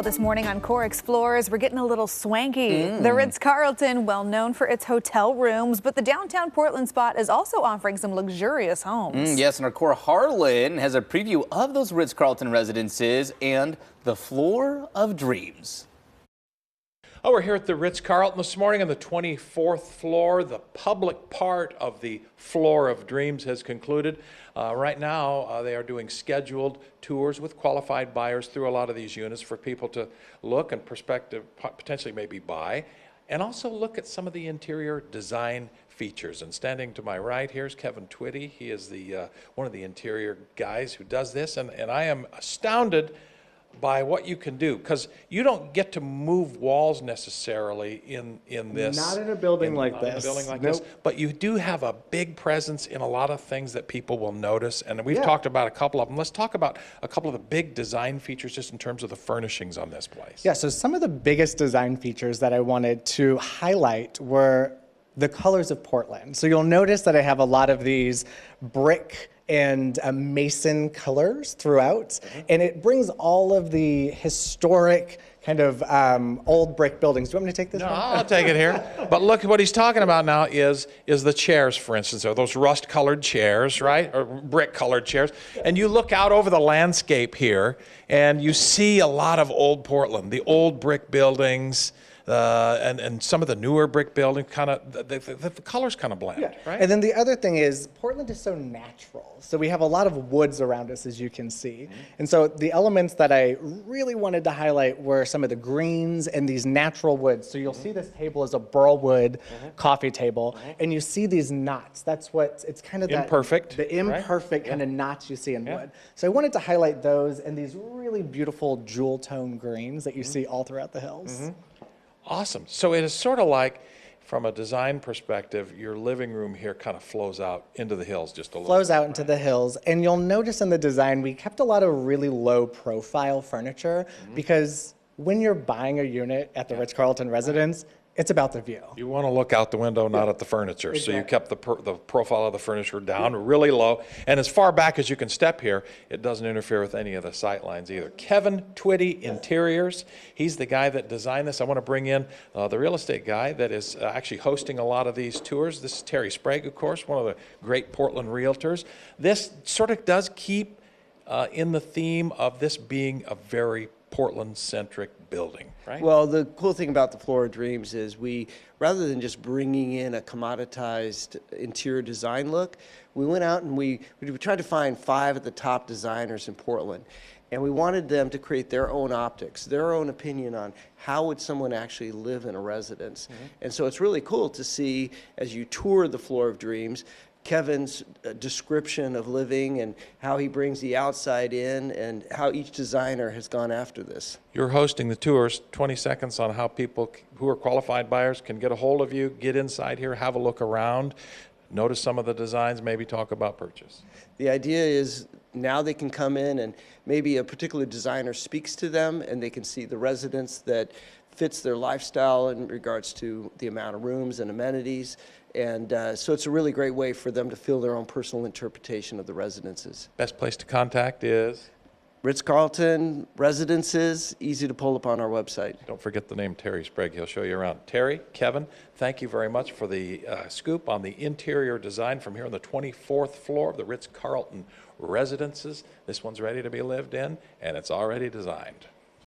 Well, this morning on Kohr Explores, we're getting a little swanky. The Ritz-Carlton, well known for its hotel rooms, but the downtown Portland spot is also offering some luxurious homes. Yes, and our Kohr Harlan has a preview of those Ritz-Carlton residences and the floor of dreams. Oh, we're here at the Ritz-Carlton this morning on the 24th floor. The public part of the floor of dreams has concluded. Right now, they are doing scheduled tours with qualified buyers through a lot of these units for people to look and potentially maybe buy, and also look at some of the interior design features. And standing to my right, here's Kevin Twitty. He is the one of the interior guys who does this, and I am astounded by what you can do, because you don't get to move walls necessarily in this. Not in a building like this. But you do have a big presence in a lot of things that people will notice, and we've talked about a couple of them. Let's talk about a couple of the big design features just in terms of the furnishings on this place. Yeah, so some of the biggest design features that I wanted to highlight were the colors of Portland. So you'll notice that I have a lot of these brick and mason colors throughout, and it brings all of the historic kind of old brick buildings. Do you want me to take this one? I'll take it here. But look, what he's talking about now is the chairs, for instance, or those rust-colored chairs, right, or brick-colored chairs. And you look out over the landscape here, and you see a lot of old Portland, the old brick buildings, and some of the newer brick buildings, kind of the colors kind of blend, right? And then the other thing is Portland is so natural. So we have a lot of woods around us, as you can see. And so the elements that I really wanted to highlight were some of the greens and these natural woods. So you'll see this table is a burl wood coffee table, and you see these knots. That's what it's kind of the imperfect kind of knots you see in wood. So I wanted to highlight those and these really beautiful jewel tone greens that you see all throughout the hills. Awesome. So it is sort of like, from a design perspective, your living room here kind of flows out into the hills just a little. Flows out into the hills, and you'll notice in the design we kept a lot of really low profile furniture because when you're buying a unit at the Ritz-Carlton residence, it's about the view. You want to look out the window, not at the furniture. Exactly. So you kept the profile of the furniture down really low. And as far back as you can step here, it doesn't interfere with any of the sight lines either. Kevin Twitty, Interiors. He's the guy that designed this. I want to bring in the real estate guy that is actually hosting a lot of these tours. This is Terry Sprague, of course, one of the great Portland realtors. This sort of does keep in the theme of this being a very Portland-centric building, right? Well, the cool thing about the Floor of Dreams is we, rather than just bringing in a commoditized interior design look, we went out and we tried to find 5 of the top designers in Portland. And we wanted them to create their own optics, their own opinion on how would someone actually live in a residence. And so it's really cool to see, as you tour the Floor of Dreams, Kevin's description of living and how he brings the outside in and how each designer has gone after this. You're hosting the tours. 20 seconds on how people who are qualified buyers can get a hold of you, get inside here, have a look around, notice some of the designs, maybe talk about purchase. The idea is now they can come in and maybe a particular designer speaks to them and they can see the residence that fits their lifestyle in regards to the amount of rooms and amenities. And so it's a really great way for them to feel their own personal interpretation of the residences. Best place to contact is? Ritz-Carlton Residences, easy to pull up on our website. Don't forget the name Terry Sprague. He'll show you around. Terry, Kevin, thank you very much for the scoop on the interior design from here on the 24th floor of the Ritz-Carlton Residences. This one's ready to be lived in, and it's already designed.